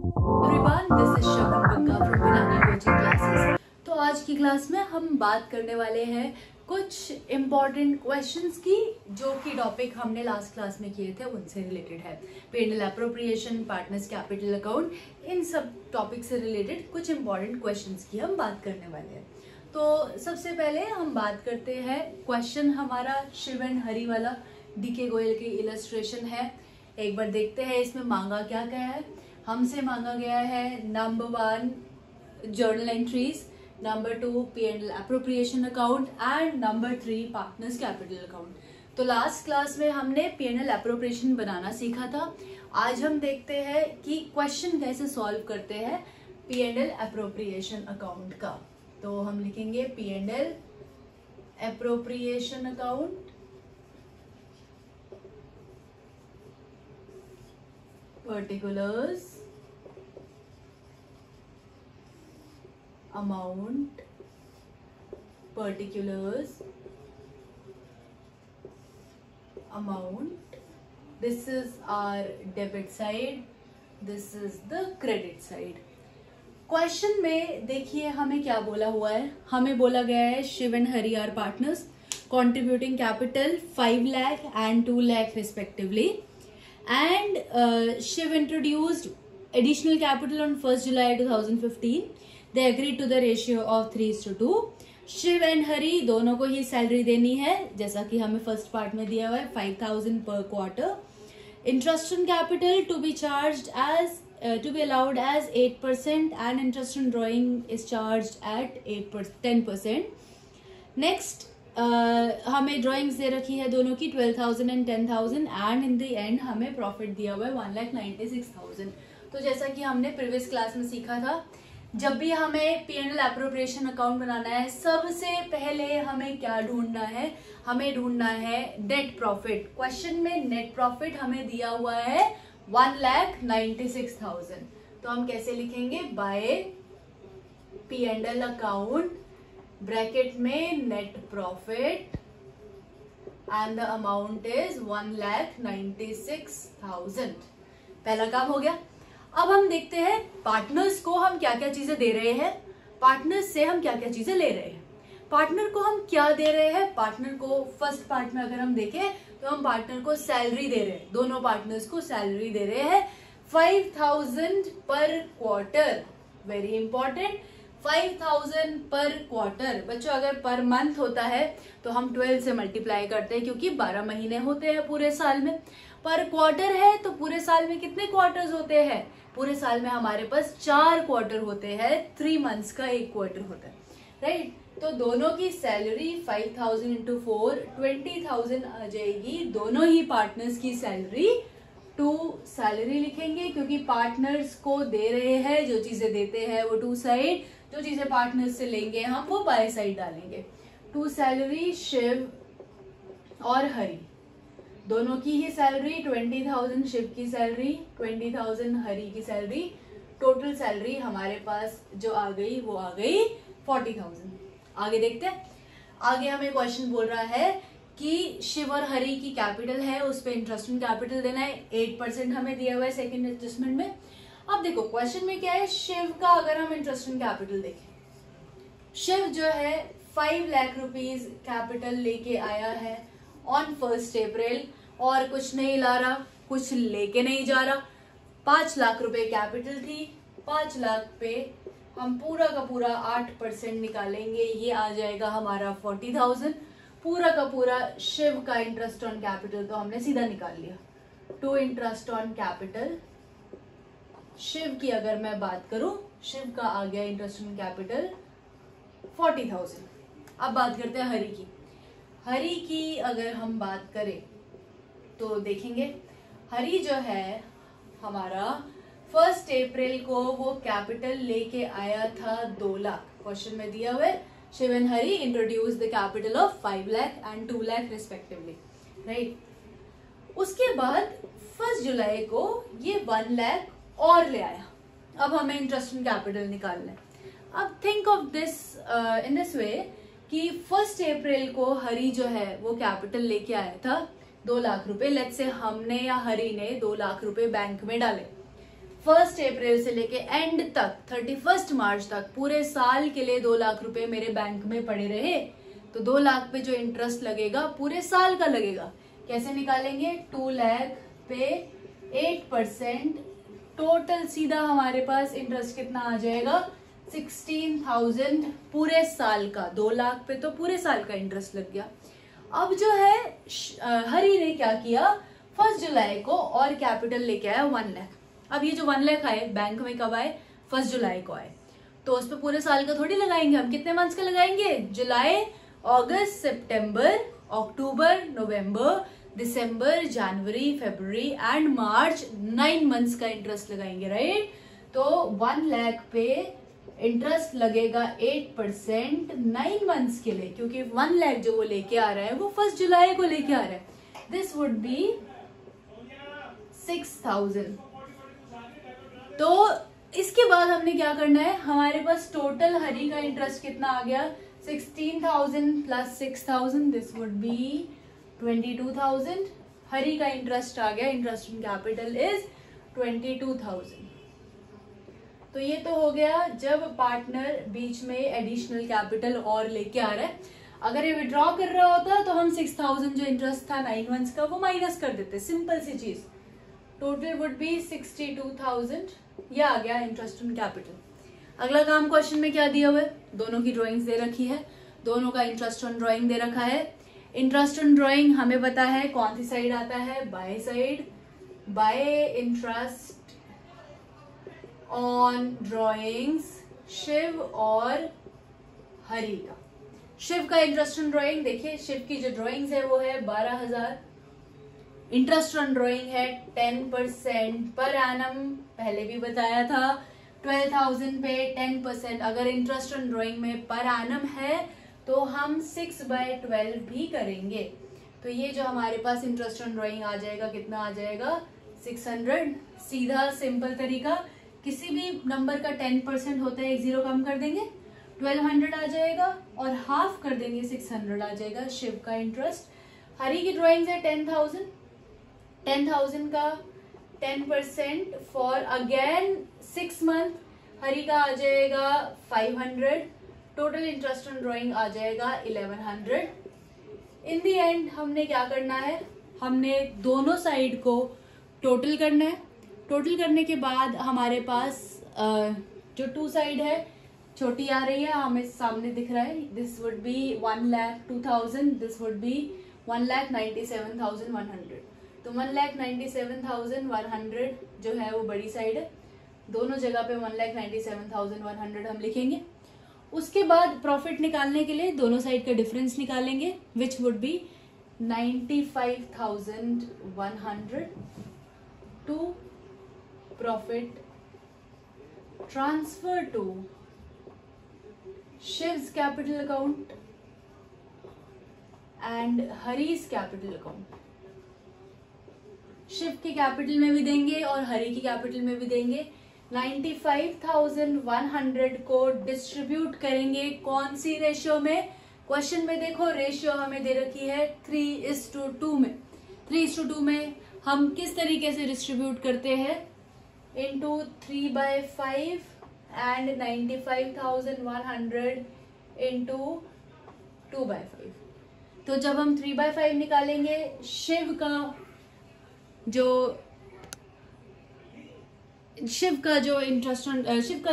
Everyone, this is Shabnam Bagga from Pinaki coaching classes. तो आज की क्लास में हम बात करने वाले हैं कुछ इम्पॉर्टेंट क्वेश्चंस की, जो कि टॉपिक हमने लास्ट क्लास में किए थे उनसे रिलेटेड है। P&L appropriation, partners capital account, इन सब टॉपिक से रिलेटेड कुछ इम्पॉर्टेंट क्वेश्चंस की हम बात करने वाले हैं। तो सबसे पहले हम बात करते हैं, क्वेश्चन हमारा शिव एंड हरी वाला डीके गोयल की इलस्ट्रेशन है। एक बार देखते हैं इसमें मांगा क्या क्या है। हमसे मांगा गया है number 1 journal entries, number 2 P&L appropriation account and number 3 partners capital account. तो लास्ट क्लास में हमने P&L एप्रोप्रिएशन बनाना सीखा था। आज हम देखते हैं कि क्वेश्चन कैसे सॉल्व करते हैं P&L एप्रोप्रिएशन अकाउंट का। तो हम लिखेंगे P&L appropriation account, particulars, amount, particulars, amount. This is our debit side, this is the credit side. Question में देखिए हमें क्या बोला हुआ है। हमें बोला गया है Shiv and Hari are partners, contributing capital 5 lakh and 2 lakh respectively. And Shiv introduced additional capital on 1st July 2015. They agreed to the ratio of 3:2. Shiv and Hari दोनों को ही सैलरी देनी है, जैसा कि हमें फर्स्ट पार्ट में दिया हुआ है 5,000 per quarter. Interest on capital to be charged as to be allowed as 8% and interest on drawing is charged at 10%. Next, हमें ड्राइंग्स दे रखी है दोनों की 12,000 and 10,000 and in the end हमें प्रॉफिट दिया हुआ है 1,96,000। तो जैसा कि हमने प्रीवियस क्लास में सीखा था, जब भी हमें P&L एप्रोप्रिएशन अकाउंट बनाना है, सबसे पहले हमें क्या ढूंढना है? हमें ढूंढना है नेट प्रॉफिट। क्वेश्चन में नेट प्रॉफिट हमें दिया हुआ है 1,96,000। तो हम कैसे लिखेंगे? बाय P&L अकाउंट ब्रैकेट में net profit and the amount is 1,96,000। पहला काम हो गया। अब हम देखते हैं पार्टनर्स को हम क्या क्या चीजें दे रहे हैं, पार्टनर्स से हम क्या क्या चीजें ले रहे हैं। पार्टनर को हम क्या दे रहे हैं? पार्टनर को फर्स्ट पार्ट में अगर हम देखें तो हम पार्टनर को सैलरी दे रहे हैं, दोनों पार्टनर्स को सैलरी दे रहे हैं 5,000 पर क्वार्टर। वेरी इंपॉर्टेंट, 5,000 पर क्वार्टर। बच्चों अगर पर मंथ होता है तो हम 12 से मल्टीप्लाई करते हैं, क्योंकि 12 महीने होते हैं पूरे साल में। पर क्वार्टर है तो पूरे साल में कितने क्वार्टर्स होते हैं? पूरे साल में हमारे पास 4 क्वार्टर होते हैं, 3 मंथ्स का 1 क्वार्टर होता है, राइट। तो दोनों की सैलरी 5,000 इंटू 4 20,000 आ जाएगी। दोनों ही पार्टनर्स की सैलरी 2 सैलरी लिखेंगे, क्योंकि पार्टनर्स को दे रहे हैं, जो चीजें देते हैं वो 2 साइड, जो चीजें पार्टनर से लेंगे हम वो बाय साइड डालेंगे। 2 सैलरी शिव और हरी, दोनों की ही सैलरी 20,000 शिव की सैलरी, 20,000 हरी की सैलरी। टोटल सैलरी हमारे पास जो आ गई वो आ गई 40,000। आगे देखते हैं। आगे हमें क्वेश्चन बोल रहा है कि शिव और हरी की कैपिटल है, उस पर इंटरेस्ट ऑन कैपिटल देना है। 8% हमें दिया हुआ है सेकेंड एडजस्टमेंट में। अब देखो क्वेश्चन में क्या है, शिव का अगर हम इंटरेस्ट ऑन कैपिटल देखें, शिव जो है 5 लाख रुपीज कैपिटल लेके आया है ऑन 1 अप्रैल, और कुछ नहीं ला रहा, कुछ लेके नहीं जा रहा। 5 लाख रुपए कैपिटल थी, 5 लाख पे हम पूरा का पूरा 8% निकालेंगे, ये आ जाएगा हमारा 40,000। पूरा का पूरा शिव का इंटरेस्ट ऑन कैपिटल तो हमने सीधा निकाल लिया। To interest on capital Shiv की अगर मैं बात करूं, शिव का आ गया इंटरेस्ट ऑन कैपिटल 40,000। अब बात करते हैं हरी की। हरी की अगर हम बात करें तो देखेंगे, हरी जो है हमारा 1 अप्रैल को वो कैपिटल लेके आया था 2 लाख। क्वेश्चन में दिया हुआ है Shiv and Hari introduce the capital of 5 lakh and 2 lakh respectively, right. उसके बाद 1 जुलाई को ये 1 लाख और ले आया। अब हमें इंटरेस्ट ऑन कैपिटल निकालना है। अब think of this in this way कि 1 अप्रैल को हरी जो है वो कैपिटल लेके आया था 2 लाख रुपए। लेट्स से हमने या हरी ने 2 लाख रुपए बैंक में डाले। 1 अप्रैल से लेके एंड तक 31 मार्च तक पूरे साल के लिए 2 लाख रुपए मेरे बैंक में पड़े रहे, तो 2 लाख पे जो इंटरेस्ट लगेगा पूरे साल का लगेगा। कैसे निकालेंगे? 2 लाख पे 8%, टोटल सीधा हमारे पास इंटरेस्ट कितना आ जाएगा? 16,000 पूरे साल का। 2 लाख पे तो पूरे साल का इंटरेस्ट लग गया। अब जो है हरी ने क्या किया, 1 जुलाई को और कैपिटल लेके आया 1 लाख। अब ये जो 1 लाख आए बैंक में कब आए? 1 जुलाई को आए। तो उस पर पूरे साल का थोड़ी लगाएंगे हम, कितने मंथ्स का लगाएंगे? जुलाई, अगस्त, सितंबर, अक्टूबर, नवंबर, दिसंबर, जनवरी, फरवरी एंड मार्च, 9 मंथ्स का इंटरेस्ट लगाएंगे, राइट। तो 1 लाख पे इंटरेस्ट लगेगा 8% 9 मंथ्स के लिए, क्योंकि 1 लाख जो वो लेके आ रहा है वो 1 जुलाई को लेके आ रहा है। This would be 6,000। तो इसके बाद हमने क्या करना है, हमारे पास टोटल हरी का इंटरेस्ट कितना आ गया? 16,000 प्लस 6,000, दिस वुड बी 22,000। हरी का इंटरेस्ट आ गया, इंटरेस्ट इन कैपिटल इज 22,000। तो ये तो हो गया जब पार्टनर बीच में एडिशनल कैपिटल और लेके आ रहा है। अगर ये विड्रॉ कर रहा होता तो हम 6,000 जो इंटरेस्ट था 9 मंथ्स का वो माइनस कर देते, सिंपल सी चीज। Total would be 62,000। ये आ गया इंटरेस्ट इन कैपिटल। अगला काम क्वेश्चन में क्या दिया हुआ है? दोनों की ड्राइंग्स दे रखी है, दोनों का इंटरेस्ट ऑन ड्राइंग दे रखा है। इंटरेस्ट ऑन ड्राइंग हमें पता है कौन सी साइड आता है? By side. By interest on drawings Shiv और हरी का। शिव का इंटरेस्ट ऑन ड्राइंग देखिए, शिव की जो ड्राइंग्स है वो है 12,000। इंटरेस्ट ऑन ड्राइंग है 10% पर एनम, पहले भी बताया था। 12,000 पे 10%, अगर इंटरेस्ट ऑन ड्राइंग में पर एनम है तो हम 6/12 भी करेंगे। तो ये जो हमारे पास इंटरेस्ट ऑन ड्राइंग आ जाएगा, कितना आ जाएगा? 600। सीधा सिंपल तरीका, किसी भी नंबर का 10% होता है, 1 0 कम कर देंगे, 1200 आ जाएगा और हाफ कर देंगे, 600 आ जाएगा शिव का इंटरेस्ट। हरी की ड्राइंग है 10,000, 10,000 का 10% फॉर अगेन 6 मंथ, हरी का आ जाएगा 500। टोटल इंटरेस्ट ऑन ड्राइंग आ जाएगा 1100। इन दी एंड हमने क्या करना है, हमने दोनों साइड को टोटल करना है। टोटल करने के बाद हमारे पास जो 2 साइड है छोटी आ रही है, हमें सामने दिख रहा है, this would be 1,02,000, this would be 1,97,100। तो 1,97,100 जो है वो बड़ी साइड है, दोनों जगह पे 1,97,100 हम लिखेंगे। उसके बाद प्रॉफिट निकालने के लिए दोनों साइड का डिफरेंस निकालेंगे, which would be 95,100 to profit transfer to Shiv's capital account and Hari's capital account. Shiv के कैपिटल में भी देंगे और हरी की कैपिटल में भी देंगे। 95,100 को डिस्ट्रीब्यूट करेंगे कौन सी रेशियो में? क्वेश्चन में देखो रेशियो हमें दे रखी है 3:2 में। 3:2 में हम किस तरीके से डिस्ट्रीब्यूट करते हैं? Into 3/5 and 95,100 into 2/5। तो जब हम 3/5 निकालेंगे, शिव का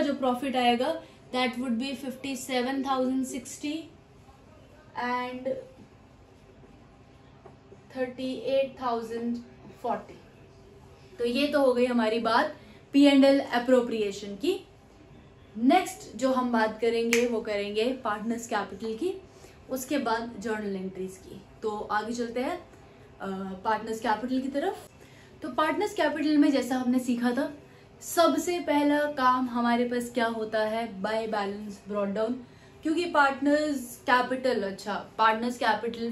जो प्रॉफिट आएगा दैट वुड बी 57,060 एंड 38,040। तो ये तो हो गई हमारी बात P&L अप्रोप्रिएशन की। नेक्स्ट जो हम बात करेंगे वो करेंगे पार्टनर्स कैपिटल की, उसके बाद जर्नल एंट्रीज की। तो आगे चलते हैं पार्टनर्स कैपिटल की तरफ। तो पार्टनर्स कैपिटल में जैसा हमने सीखा था, सबसे पहला काम हमारे पास क्या होता है? By balance brought down. क्योंकि पार्टनर्स कैपिटल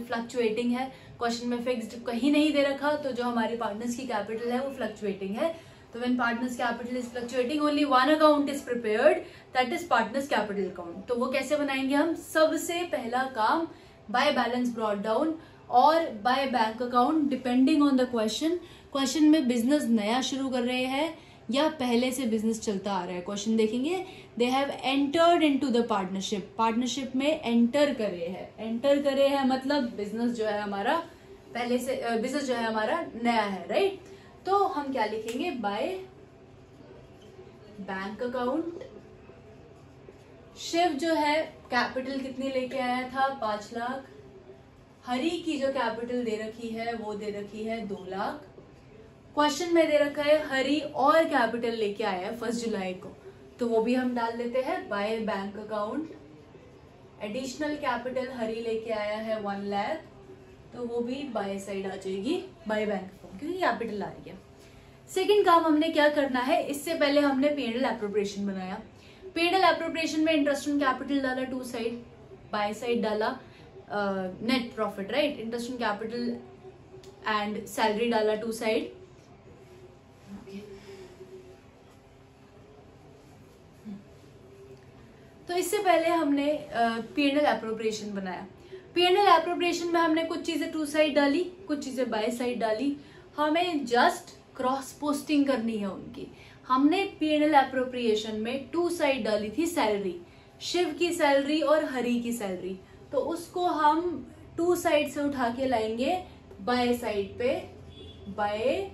फ्लक्चुएटिंग है, क्वेश्चन में फिक्स्ड कहीं नहीं दे रखा, तो जो हमारी पार्टनर्स की कैपिटल है वो फ्लक्चुएटिंग है। तो when partners capital is fluctuating only one account is prepared, that is partners capital account. तो वो कैसे बनाएंगे हम? सबसे पहला काम बाय बैलेंस ब्रॉट डाउन और bye bank account, depending on the question. Question में बिजनेस नया शुरू कर रहे हैं या पहले से बिजनेस चलता आ रहा है। क्वेश्चन देखेंगे, they have entered into the partnership, partnership में एंटर करे है, एंटर करे है मतलब बिजनेस जो है हमारा पहले से, बिजनेस जो है हमारा नया है, राइट। तो हम क्या लिखेंगे, बाय बैंक अकाउंट। शिव जो है कैपिटल कितनी लेके आया था, 5 लाख। हरी की जो कैपिटल दे रखी है वो दे रखी है 2 लाख। क्वेश्चन में दे रखा है हरी और कैपिटल लेके आया है 1 जुलाई को, तो वो भी हम डाल देते हैं by bank account. Additional capital Hari लेके आया है 1 लाख, तो वो भी बाय साइड आ जाएगी, बाय बैंक अकाउंट, क्योंकि कैपिटल आ गया। सेकंड काम हमने क्या करना है, इससे पहले हमने P&L एप्रोप्रिएशन बनाया। P&L एप्रोप्रिएशन में इंटरेस्ट ऑन कैपिटल डाला 2 साइड, बाय साइड डाला net profit, right. Interest on capital and salary डाला 2 साइड। तो इससे पहले हमने P&L एप्रोप्रिएशन बनाया। P&L एप्रोप्रिएशन में हमने कुछ चीजें 2 साइड डाली, कुछ चीजें बाय साइड डाली। हमें जस्ट क्रॉस पोस्टिंग करनी है उनकी। हमने P&L एप्रोप्रिएशन में 2 साइड डाली थी सैलरी, शिव की सैलरी और हरी की सैलरी, तो उसको हम 2 साइड से उठा के लाएंगे बाय साइड पे। बाय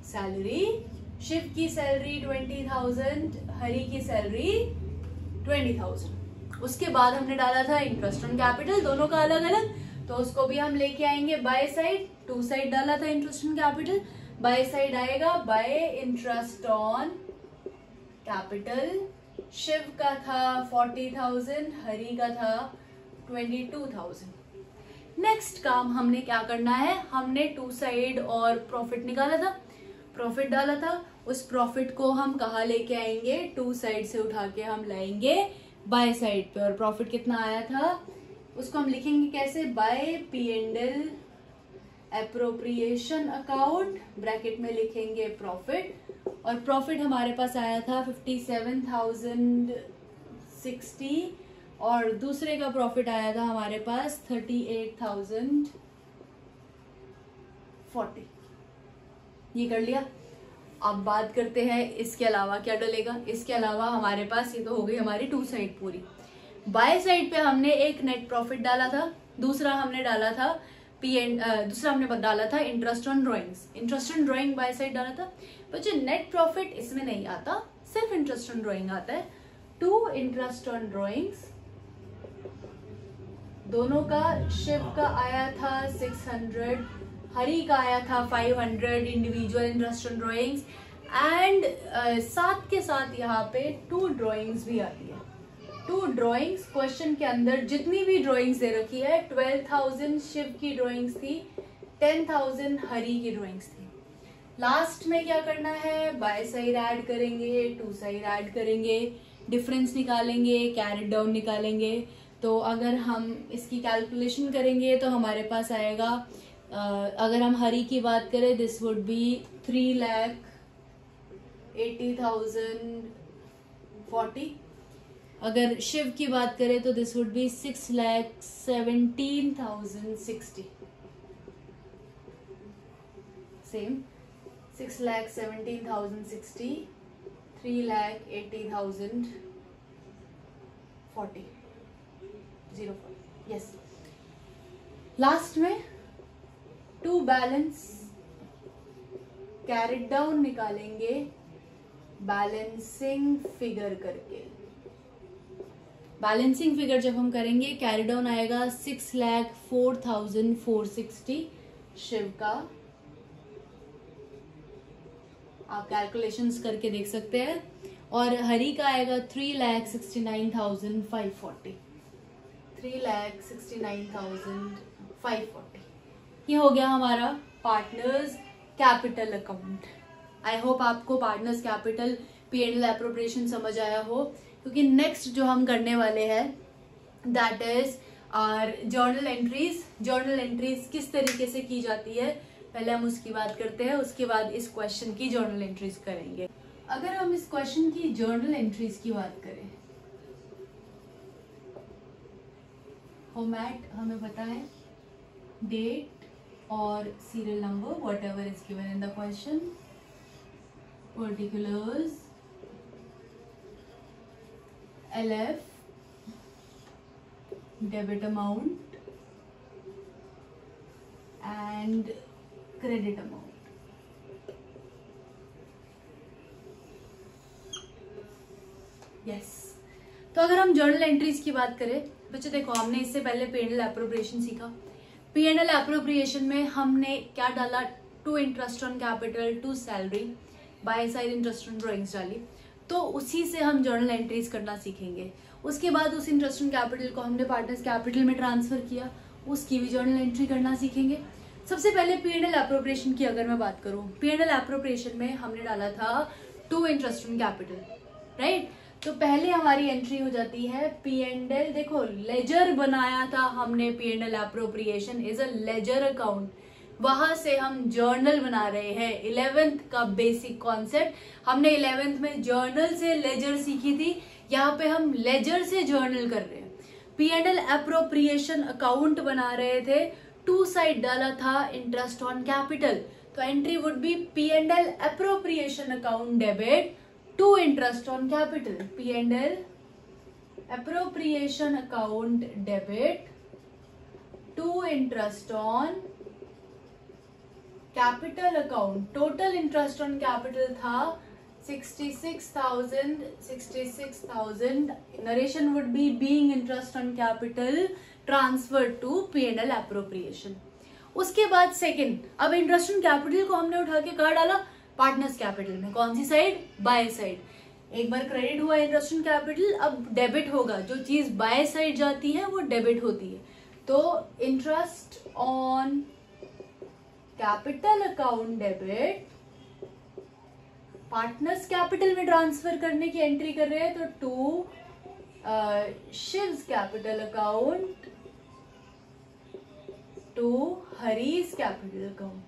सैलरी, शिव की सैलरी 20,000, हरी की सैलरी 20,000। उसके बाद हमने डाला था इंटरेस्ट ऑन कैपिटल, दोनों का अलग अलग, तो उसको भी हम लेके आएंगे बाय साइड। 2 साइड डाला था interest on capital, by side आएगा by interest on capital. Shiv का था 40,000, हरी का था 22,000। नेक्स्ट काम हमने क्या करना है, हमने 2 साइड और प्रॉफिट निकाला था, प्रॉफिट डाला था। उस प्रॉफिट को हम कहाँ लेके आएंगे, 2 साइड से उठा के हम लाएंगे बाय साइड पे। और प्रॉफिट कितना आया था उसको हम लिखेंगे कैसे, bye P&L appropriation account, bracket में लिखेंगे प्रॉफिट। और प्रॉफिट हमारे पास आया था 57,060 और दूसरे का प्रॉफिट आया था हमारे पास 38,040। ये कर लिया। अब बात करते हैं इसके अलावा क्या डलेगा। इसके अलावा हमारे पास ये तो हो गई हमारी 2 साइड पूरी। बाय साइड पे हमने एक नेट प्रॉफिट डाला था, दूसरा हमने डाला था interest on drawings. Interest on drawing by side डाला था, पर जो नेट प्रॉफिट इसमें नहीं आता, सिर्फ इंटरेस्ट ऑन ड्रॉइंग आता है। 2 इंटरेस्ट ऑन ड्रॉइंग्स, दोनों का, शिव का आया था 600, हरी का आया था 500 individual interest on drawings. And साथ के साथ यहाँ पे 2 ड्रॉइंग्स भी आती है। 2 ड्रॉइंग्स क्वेश्चन के अंदर जितनी भी ड्रॉइंग्स दे रखी है, 12,000 शिव की ड्रॉइंग्स थी, 10,000 हरी की ड्रॉइंग्स थी। लास्ट में क्या करना है, बाय साइड ऐड करेंगे, 2 साइड ऐड करेंगे, डिफरेंस निकालेंगे, कैरेट डाउन निकालेंगे। तो अगर हम इसकी कैलकुलेशन करेंगे तो हमारे पास आएगा, अगर हम हरी की बात करें, दिस वुड बी 3,80,040। अगर शिव की बात करें तो this would be 6,17,060। Same 6,17,060, 3,80,040, 04। Yes, last में 2 बैलेंस कैरेट डाउन निकालेंगे बैलेंसिंग फिगर करके। बैलेंसिंग फिगर जब हम करेंगे, कैरी डाउन आएगा 6,04,460 शिव का। आप कैलकुलेशंस करके देख सकते हैं। और हरी का आएगा 3,69,540, 3,69,540। ये हो गया हमारा partners capital account. I hope आपको पार्टनर्स कैपिटल P&L एप्रोप्रिएशन समझ आया हो, क्योंकि नेक्स्ट जो हम करने वाले हैं that is our journal entries. Journal entries किस तरीके से की जाती है पहले हम उसकी बात करते हैं, उसके बाद इस क्वेश्चन की जर्नल एंट्रीज करेंगे। अगर हम इस क्वेश्चन की जर्नल एंट्रीज की बात करें, फॉर्मेट हमें पता है, डेट और serial number whatever is given in the question. particulars, LF, debit amount and credit amount. Yes तो अगर हम जर्नल एंट्रीज की बात करें बच्चे, देखो हमने इससे पहले P&L एप्रोप्रिएशन सीखा। P&L एप्रोप्रिएशन में हमने क्या डाला, to interest on capital, to salary, by side interest on drawings डाली। तो उसी से हम जर्नल एंट्रीज करना सीखेंगे। उसके बाद उस इंटरेस्ट ऑन कैपिटल को हमने पार्टनर्स कैपिटल में ट्रांसफर किया, उसकी भी जर्नल एंट्री करना सीखेंगे। सबसे पहले P&L एप्रोप्रिएशन की अगर मैं बात करूं, P&L एप्रोप्रिएशन में हमने डाला था to interest on capital, right. तो पहले हमारी एंट्री हो जाती है P&L, देखो लेजर बनाया था हमने, P&L appropriation is a ledger account, वहां से हम जर्नल बना रहे हैं। 11th का बेसिक कॉन्सेप्ट हमने 11th में जर्नल से लेजर सीखी थी, यहाँ पे हम लेजर से जर्नल कर रहे हैं। P&L एप्रोप्रिएशन अकाउंट बना रहे थे, टू साइड डाला था इंटरेस्ट ऑन कैपिटल, तो entry would be P&L appropriation account debit to interest on capital, P&L appropriation account debit to interest on capital account। total interest on capital था 66,000 narration would be being interest on capital transferred to P&L appropriation। उसके बाद second, अब interest on capital को हमने उठा के कहाँ डाला, पार्टनर्स कैपिटल में। कौन सी साइड, बाय साइड। एक बार क्रेडिट हुआ इंटरेस्ट ऑन कैपिटल, अब डेबिट होगा, जो चीज बाय साइड जाती है वो डेबिट होती है। तो interest on capital account debit partners capital में ट्रांसफर करने की एंट्री कर रहे हैं, तो to Shiv's capital account to Hari's capital account.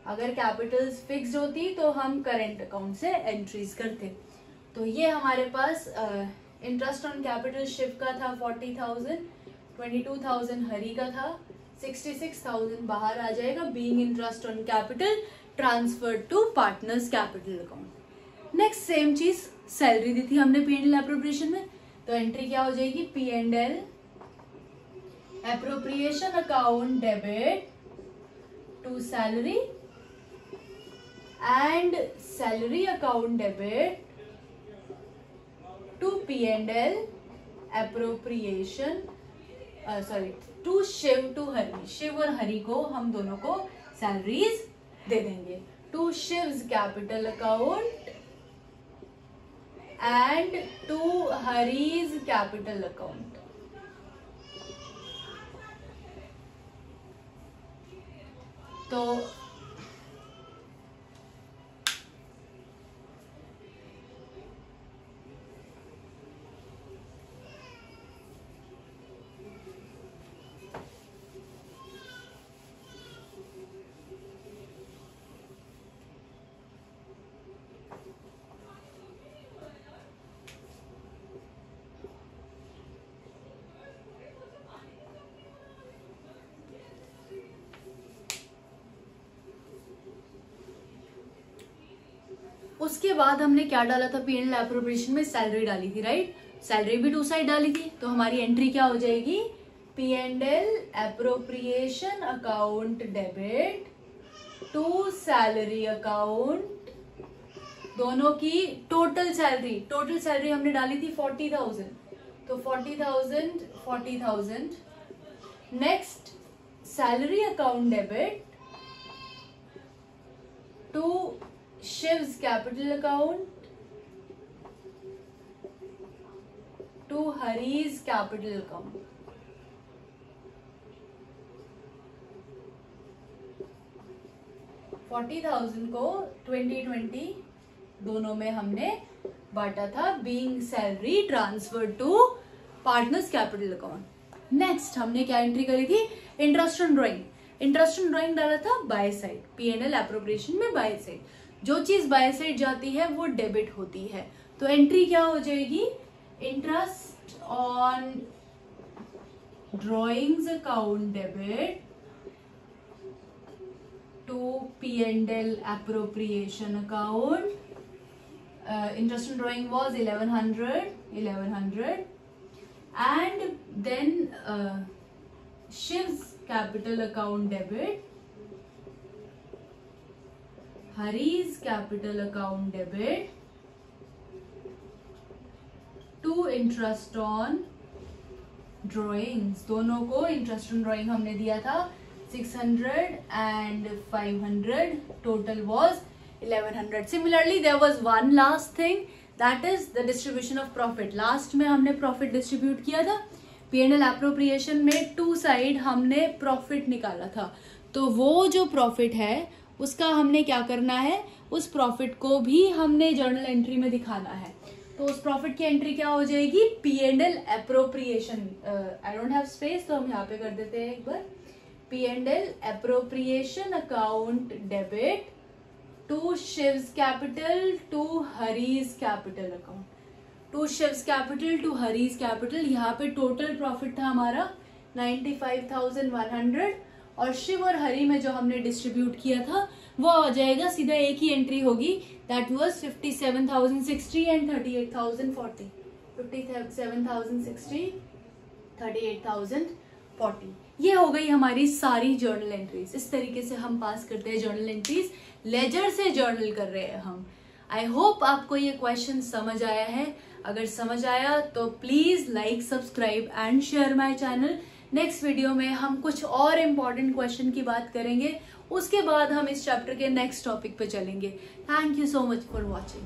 अगर कैपिटल्स फिक्स्ड होती तो हम करेंट अकाउंट से एंट्रीज करते। तो ये हमारे पास इंटरेस्ट ऑन कैपिटल शिव का था 40,000, 22,000 हरी का था, 66,000 बाहर आ जाएगा, being interest on capital transfer to partners capital account. Next same चीज सैलरी दी थी हमने P&L एप्रोप्रिएशन में, तो एंट्री क्या हो जाएगी, P&L appropriation account debit to salary and salary account debit to P&L appropriation to Shiv to Hari. Shiv और हरी को हम दोनों को सैलरीज दे देंगे, to Shiv's capital account and to Hari's capital account. तो उसके बाद हमने क्या डाला था P&L एप्रोप्रिएशन में, सैलरी डाली थी, राइट। सैलरी भी टू साइड डाली थी, तो हमारी एंट्री क्या हो जाएगी, P&L appropriation account debit to salary account. दोनों की टोटल सैलरी हमने डाली थी 40,000, तो 40,000। Next salary account debit to Shiv's capital account to Hari's capital account. $40,000 को 2020 दोनों में हमने बांटा था, being salary transfer to partners capital account. Next हमने क्या एंट्री करी थी, इंटरेस्ट ऑन ड्राइंग डाला था बाय साइड, P&L एप्रोप्रिएशन में बाय साइड। जो चीज बाय साइड जाती है वो डेबिट होती है, तो एंट्री क्या हो जाएगी, interest on drawings account debit to P&L appropriation account interest on drawing was 1100 and then Shiv's capital account debit, Hari's capital account debit to interest on drawings. दोनों को interest on drawing हमने दिया था 600 and 500. Total was 1100. Similarly, there was one last thing, that is the distribution of profit. Last में हमने profit distribute किया था. P&L appropriation में टू साइड हमने profit निकाला था. तो वो जो profit है उसका हमने क्या करना है, उस प्रॉफिट को भी हमने जर्नल एंट्री में दिखाना है. तो उस प्रॉफिट की एंट्री क्या हो जाएगी, P&L appropriation. I don't have space तो हम यहाँ पे कर देते हैं एक बार. P&L appropriation account debit to Shiv's capital to Hari's capital account. To Shiv's capital to Hari's capital. यहाँ पे टोटल प्रॉफिट था हमारा 95,100 और शिव और हरी में जो हमने डिस्ट्रीब्यूट किया था वो आ जाएगा, सीधा एक ही एंट्री होगी, दैट वाज 57,060 एंड 38,040. 57,060, 38,040. ये हो गई हमारी सारी जर्नल एंट्रीज. इस तरीके से हम पास करते हैं जर्नल एंट्रीज. लेजर से जर्नल कर रहे हैं हम. आई होप आपको ये क्वेश्चन समझ आया है. अगर समझ आया तो please like, subscribe and share my channel. Next video में हम कुछ और इम्पोर्टेंट क्वेश्चन की बात करेंगे. उसके बाद हम इस चैप्टर के नेक्स्ट टॉपिक पे चलेंगे. Thank you so much for watching.